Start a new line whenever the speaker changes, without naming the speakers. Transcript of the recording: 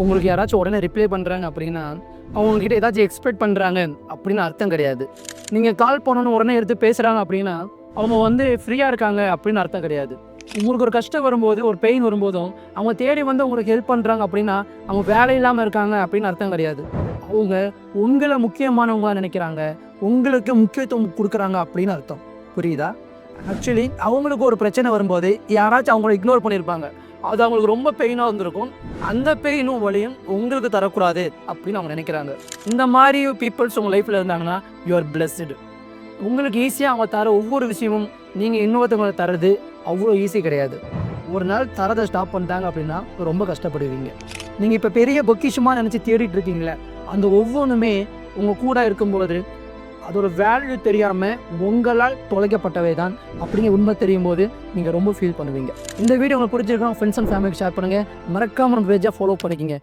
உங்களுக்கு யாராச்சும் உடனே ரிப்ளை பண்ணுறாங்க அப்படின்னா, அவங்ககிட்ட ஏதாச்சும் எக்ஸ்பெக்ட் பண்ணுறாங்க அப்படின்னு அர்த்தம் கிடையாது. நீங்கள் கால் பண்ணணும் உடனே எடுத்து பேசுகிறாங்க அப்படின்னா, அவங்க வந்து ஃப்ரீயாக இருக்காங்க அப்படின்னு அர்த்தம் கிடையாது. உங்களுக்கு ஒரு கஷ்டம் வரும்போது, ஒரு பெயின் வரும்போதும், அவங்க தேடி வந்து உங்களுக்கு ஹெல்ப் பண்ணுறாங்க அப்படின்னா, அவங்க வேலை இல்லாமல் இருக்காங்க அப்படின்னு அர்த்தம் கிடையாது. அவங்க உங்களை முக்கியமானவங்களா நினைக்கிறாங்க, உங்களுக்கு முக்கியத்துவம் கொடுக்குறாங்க அப்படின்னு அர்த்தம். புரியுதா? ஆக்சுவலி அவங்களுக்கு ஒரு பிரச்சனை வரும்போது யாராச்சும் அவங்கள இக்னோர் பண்ணியிருப்பாங்க. அது அவங்களுக்கு ரொம்ப பெயினாக இருந்திருக்கும். அந்த பெயினும் வலியும் உங்களுக்கு தரக்கூடாது அப்படின்னு அவங்க நினைக்கிறாங்க. இந்த மாதிரி பீப்புள்ஸ் உங்கள் லைஃப்பில் இருந்தாங்கன்னா யூ ஆர் பிளஸ்டு. உங்களுக்கு ஈஸியாக அவங்க தர ஒவ்வொரு விஷயமும் நீங்கள் இன்னொருத்தவங்களை தரது அவ்வளோ ஈஸி கிடையாது. ஒரு நாள் தரதை ஸ்டாப் பண்ணிட்டாங்க அப்படின்னா ரொம்ப கஷ்டப்படுவீங்க. நீங்கள் இப்போ பெரிய பொக்கிஷமாக நினச்சி தேடிட்டு இருக்கீங்களே, அந்த ஒவ்வொன்றுமே உங்கள் கூட இருக்கும்போது அதோட வேல்யூ தெரியாமல் உங்களால் தொலைக்கப்பட்டவை தான் அப்படிங்கிற உண்மை தெரியும் போது நீங்கள் ரொம்ப ஃபீல் பண்ணுவீங்க. இந்த வீடியோ உங்களுக்கு பிடிச்சிருக்கோம், ஃப்ரெண்ட்ஸ் அண்ட் ஃபேமிலிக்கு ஷேர் பண்ணுங்கள். மறக்காமல் நம்ம பேஜை ஃபாலோ பண்ணிக்கங்க.